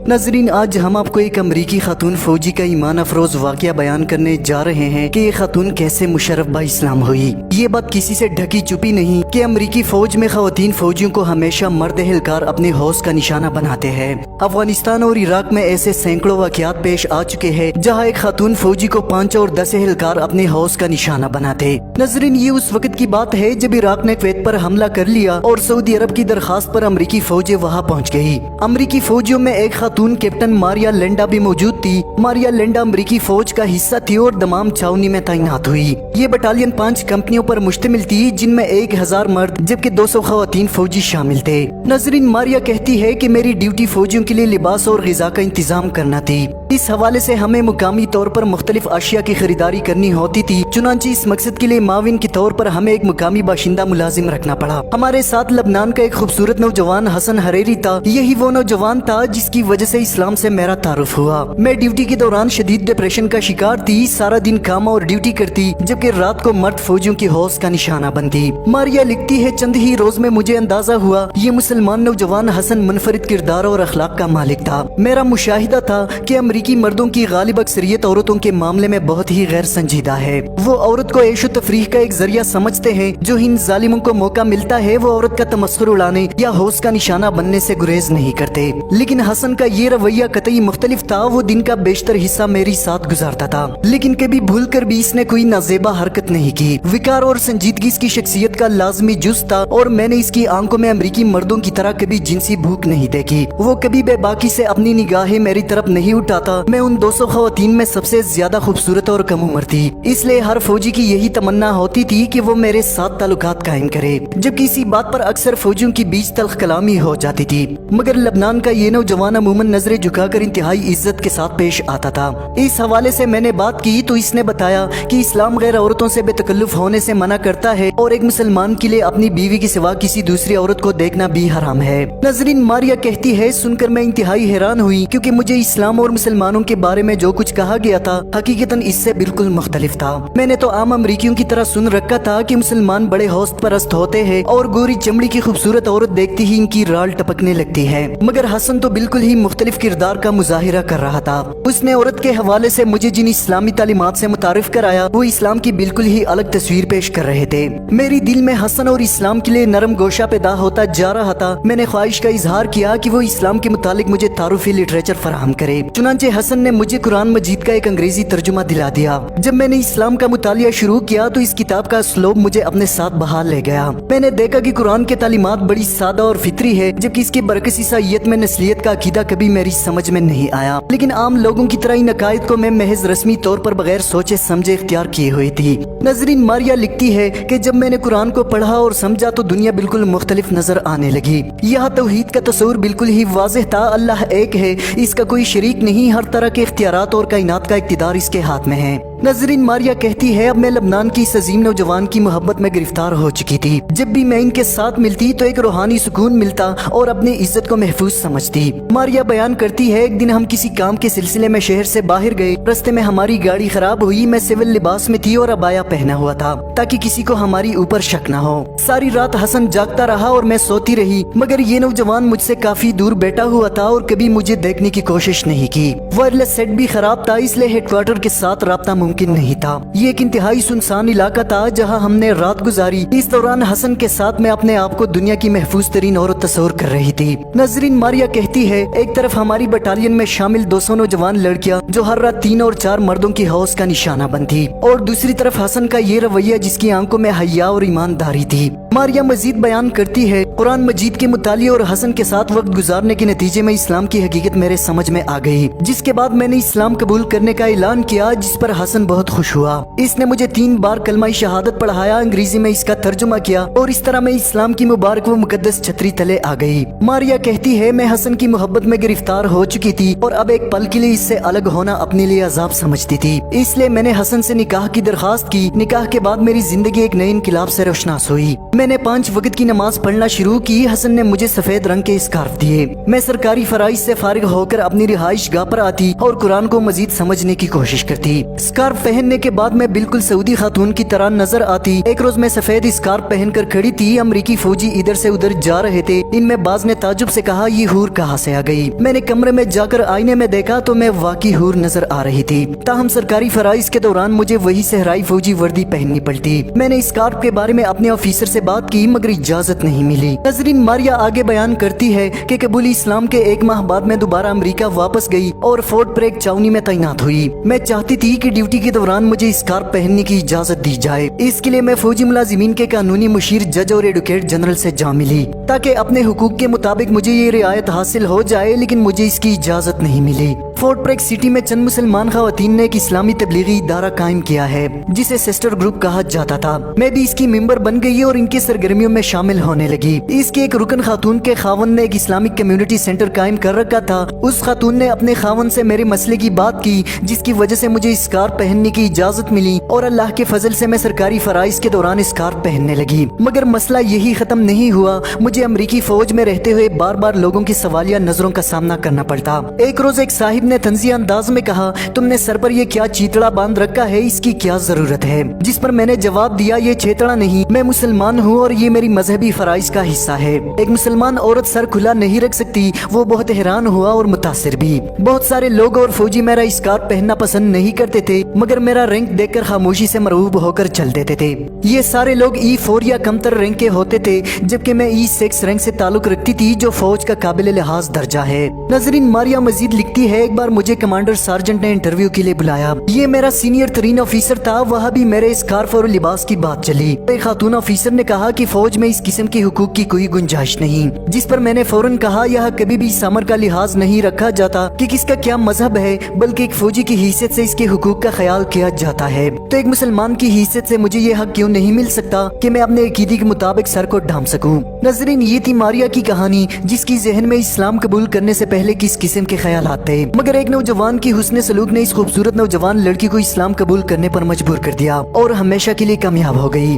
नाजरीन, आज हम आपको एक अमरीकी खातून फौजी का ईमान अफरोज वाकया बयान करने जा रहे हैं कि ये खातून कैसे मुशर्रफ बा इस्लाम हुई। ये बात किसी से ढकी छुपी नहीं कि अमरीकी फौज में खवातीन फौजियों को हमेशा मर्द एहलकार अपने हौस का निशाना बनाते हैं। अफगानिस्तान और इराक में ऐसे सैकड़ों वाकयात पेश आ चुके हैं जहाँ एक खातून फौजी को 5 और 10 एहलकार अपने हौस का निशाना बनाते। नाजरीन, ये उस वक्त की बात है जब इराक ने कुवैत पर हमला कर लिया और सऊदी अरब की दरखास्त पर अमरीकी फौजें वहाँ पहुँच गयी। अमरीकी फौजियों में एक खातून कैप्टन मारिया लेंडा भी मौजूद थी। मारिया लेंडा अमरीकी फौज का हिस्सा थी और दमाम छावनी में तैनात हुई। ये बटालियन 5 कंपनियों पर मुश्तमिल थी जिनमें 1000 मर्द जबकि 200 खवातीन फौजी शामिल थे। नाजरीन, मारिया कहती है कि मेरी ड्यूटी फौजियों के लिए लिबास और ग़िज़ा का इंतजाम करना थी। इस हवाले से हमें मुकामी तौर पर मुख्तलिफ अशिया की खरीदारी करनी होती थी। चुनांचे इस मकसद के लिए माविन के तौर पर हमें एक मुकामी बाशिंदा मुलाजिम रखना पड़ा। हमारे साथ लबनान का एक खूबसूरत नौजवान हसन हरेरी था। यही वो नौजवान था जिसकी वजह से इस्लाम से मेरा तारुफ हुआ। मैं ड्यूटी के दौरान शदीद डिप्रेशन का शिकार थी। सारा दिन काम और ड्यूटी करती जबकि रात को मर्द फौजियों की हौस का निशाना बनती। मारिया लिखती है, चंद ही रोज में मुझे अंदाजा हुआ ये मुसलमान नौजवान हसन मुनफरिद किरदार और अखलाक का मालिक था। मेरा मुशाहिदा था कि अमरीकी मर्दों की गालिब अक्सरियत औरतों के मामले में बहुत ही गैर संजीदा है। वो औरत को ऐशो तफरीह का एक जरिया समझते हैं। जो इन जालिमों को मौका मिलता है वो औरत का तमस्खुर उड़ाने या हौस का निशाना बनने से गुरेज नहीं करते। लेकिन हसन का ये रवैया कतई मुख्तलिफ था। वो दिन का बेशतर हिस्सा मेरी साथ गुजारता था लेकिन कभी भूल कर भी इसने कोई नाजेबा हरकत नहीं की। विकार और संजीदगी इसकी शख्सियत का लाजमी जुज़ था और मैंने इसकी आंखों में अमरीकी मर्दों की तरह कभी जिनसी भूख नहीं देखी। वो कभी बेबाकी से अपनी निगाहें मेरी तरफ नहीं उठाता। मैं उन 200 खवातीन में सबसे ज्यादा खूबसूरत और कम उम्र थी, इसलिए हर फौजी की यही तमन्ना होती थी कि वो मेरे साथ ताल्लुकात कायम करे। जबकि इसी बात पर अक्सर फौजियों की बीच तल्ख कलामी हो जाती थी। मगर लबनान का ये नौजवान अमूमन नजरें झुकाकर इंतहाई इज्जत के साथ पेश आता था। इस हवाले से मैंने बात की तो इसने बताया कि इस्लाम गैर औरतों से बेतकल्लुफ होने से मना करता है और एक मुसलमान के लिए अपनी बीवी के सिवा किसी दूसरी औरत को देखना भी हराम है। नाजरीन, मारिया कहती है, सुनकर मैं इंतहाई हैरान हुई क्योंकि मुझे इस्लाम और मुसलमानों के बारे में जो कुछ कहा गया था हकीकतन इससे बिल्कुल मुख्तलिफ था। मैंने तो आम अमरीकियों की तरह सुन रखा था कि मुसलमान बड़े हौस परस्त होते हैं और गोरी चमड़ी की खूबसूरत औरत देखती ही इनकी राल टपकने लगती है। मगर हसन तो बिल्कुल ही मुख्तलिफ किरदार का मुजाहिरा कर रहा था। उसने औरत के हवाले से मुझे जिन इस्लामी तालीमात से मुतारिफ कराया वो इस्लाम की बिल्कुल ही अलग तस्वीर पेश कर रहे थे। मेरी दिल में हसन और इस्लाम के लिए नरम गोशा पैदा होता जा रहा था। मैंने ख्वाहिश का इजहार किया कि वो इस्लाम के मुतालिक मुझे तारुफी लिटरेचर फराहम करे। चुनांचे हसन ने मुझे कुरान मजीद का एक अंग्रेजी तर्जुमा दिला दिया। जब मैंने इस्लाम का मुतालिया शुरू किया तो इस किताब का स्लोब मुझे अपने साथ बहा ले गया। मैंने देखा कि कुरान के तालीमात बड़ी सादा और फितरी है जबकि इसके बरकस ईसाईयत में नस्लियत का अकीदा कभी मेरी समझ में नहीं आया। लेकिन आम लोगों की तरह इन अकायद को मैं महज रस्मी तौर पर बगैर सोचे समझे इख्तियार किए हुई थी। नाजरीन, मारिया लिखती है कि जब मैंने कुरान को पढ़ा और समझा तो दुनिया बिल्कुल मुख्तलिफ नजर आने लगी। यहाँ तौहीद का तस्वुर बिल्कुल ही वाज़ेह था। अल्लाह एक है, इसका कोई शरीक नहीं। हर तरह के इख्तियारात और कायनात का इक़्तिदार इसके हाथ में है। नाजरीन, मारिया कहती है, अब मैं लबनान की इस अजीम नौजवान की मोहब्बत में गिरफ्तार हो चुकी थी। जब भी मैं इनके साथ मिलती तो एक रूहानी सुकून मिलता और अपनी इज्जत को महफूज समझती। मारिया बयान करती है, एक दिन हम किसी काम के सिलसिले में शहर से बाहर गए। रास्ते में हमारी गाड़ी खराब हुई। मैं सिविल लिबास में थी और अबाया पहना हुआ था ताकि किसी को हमारी ऊपर शक न हो। सारी रात हसन जागता रहा और मैं सोती रही। मगर ये नौजवान मुझसे काफी दूर बैठा हुआ था और कभी मुझे देखने की कोशिश नहीं की। वायरलेस सेट भी खराब था, इसलिए हेडक्वार्टर के साथ राब्ता मुमकिन नहीं था। ये एक इंतहाई सुनसान इलाका था जहाँ हमने रात गुजारी। इस दौरान हसन के साथ मैं अपने आप को दुनिया की महफूज तरीन औरत तस्वर कर रही थी। नाजरीन, मारिया कहती है, एक तरफ हमारी बटालियन में शामिल 200 नौजवान लड़कियां जो हर रात 3 और 4 मर्दों की हौस का निशाना बनती और दूसरी तरफ हसन का ये रवैया जिसकी आंखों में हया और ईमानदारी थी। मारिया मजीद बयान करती है, कुरान मजीद के मुतालिए और हसन के साथ वक्त गुजारने के नतीजे में इस्लाम की हकीकत मेरे समझ में आ गई। जिसके बाद मैंने इस्लाम कबूल करने का ऐलान किया जिस पर हसन बहुत खुश हुआ। इसने मुझे 3 बार कलमा शहादत पढ़ाया, अंग्रेजी में इसका तर्जुमा किया और इस तरह मैं इस्लाम की मुबारक व मुकद्दस छतरी तले आ गई। मारिया कहती है, मैं हसन की मोहब्बत में गिरफ्तार हो चुकी थी और अब एक पल के लिए इससे अलग होना अपने लिए अजाब समझती थी। इसलिए मैंने हसन से निकाह की दरखास्त की। निकाह के बाद मेरी जिंदगी एक नए इनकलाब से रोशनास हुई। मैंने 5 वक्त की नमाज पढ़ना शुरू की। हसन ने मुझे सफेद रंग के स्कार्फ दिए। मैं सरकारी फराइज से फारिग होकर अपनी रिहाइश गाह पर आती और कुरान को मजीद समझने की कोशिश करती। स्कार्फ स्कार्फ पहनने के बाद मैं बिल्कुल सऊदी खातून की तरह नजर आती। एक रोज मैं सफेद स्कार्फ पहनकर खड़ी थी, अमरीकी फौजी इधर से उधर जा रहे थे। इनमें बाज ने ताजुब से कहा, ये हूर कहाँ से आ गई? मैंने कमरे में जाकर आईने में देखा तो मैं वाकई हूर नजर आ रही थी। ताहम सरकारी फराइज के दौरान मुझे वही सहराई फौजी वर्दी पहननी पड़ती। मैंने स्कार्फ के बारे में अपने ऑफिसर से बात की मगर इजाजत नहीं मिली। नजरीन, मारिया आगे बयान करती है कि कबूल इस्लाम के 1 माह बाद मैं दोबारा अमेरिका वापस गई और फोर्ट ब्रेक छावनी में तैनात हुई। मैं चाहती थी कि ड्यूटी के दौरान मुझे स्कार्फ पहनने की इजाजत दी जाए। इसके लिए मैं फौजी मुलाजिमीन के कानूनी मुशीर, जज और एडवोकेट जनरल से जा मिली ताकि अपने हुकूक के मुताबिक मुझे ये रियायत हासिल हो जाए, लेकिन मुझे इसकी इजाजत नहीं मिली। फोर्ट ब्रेक सिटी में चंद मुसलमान खवातीन ने एक इस्लामी तबलीगी इदारा कायम किया है जिसे सिस्टर ग्रुप कहा जाता था। मैं भी इसकी मेंबर बन गई और इनकी सरगर्मियों में शामिल होने लगी। इसके एक रुकन खातून के खावन ने एक इस्लामिक कम्युनिटी सेंटर कायम कर रखा था। उस खातून ने अपने खावन से मेरे मसले की बात की, जिसकी वजह से मुझे स्कार्फ पहनने की इजाजत मिली और अल्लाह के फजल से मैं सरकारी फराइज के दौरान स्कार्फ पहनने लगी। मगर मसला यही खत्म नहीं हुआ। मुझे अमरीकी फौज में रहते हुए बार बार लोगों की सवालिया नजरों का सामना करना पड़ता। एक रोज एक साहिब ने तंजिया अंदाज में कहा, तुमने सर पर ये क्या चीतड़ा बांध रखा है, इसकी क्या जरूरत है? जिस पर मैंने जवाब दिया, ये चेतड़ा नहीं, मैं मुसलमान हूँ और ये मेरी मजहबी फराइज का हिस्सा है। एक मुसलमान औरत सर खुला नहीं रख सकती। वो बहुत हैरान हुआ और मुतासिर भी। बहुत सारे लोग और फौजी मेरा स्कार्फ पहनना पसंद नहीं करते थे, मगर मेरा रैंक देखकर खामोशी से मरऊब होकर चल देते थे। ये सारे लोग E4 या कमतर रैंक के होते थे, जबकि मैं E6 रैंक से ताल्लुक रखती थी, जो फौज का काबिल लिहाज दर्जा है। नजरीन, मारिया मजीद लिखती है, एक बार मुझे कमांडर सार्जेंट ने इंटरव्यू के लिए बुलाया। ये मेरा सीनियर तरीन ऑफिसर था। वहाँ भी मेरे स्कार्फ और लिबास की बात चली। एक खातून ऑफिसर ने कहा कि फौज में इस किस्म के हुकूक की कोई गुंजाइश नहीं, जिस पर मैंने फौरन कहा, यह कभी भी समर का लिहाज नहीं रखा जाता कि किसका क्या मजहब है, बल्कि एक फौजी की हैसियत से इसके हुकूक का ख्याल किया जाता है। तो एक मुसलमान की हैसियत से मुझे ये हक क्यों नहीं मिल सकता कि मैं अपने अकीदे के मुताबिक सर को ढांप सकूं? नजरीन, ये थी मारिया की कहानी, जिसकी जहन में इस्लाम कबूल करने से पहले किस किस्म के ख्यालात थे, मगर एक नौजवान की हुस्न सलूक ने इस खूबसूरत नौजवान लड़की को इस्लाम कबूल करने पर मजबूर कर दिया और हमेशा के लिए कामयाब हो गई।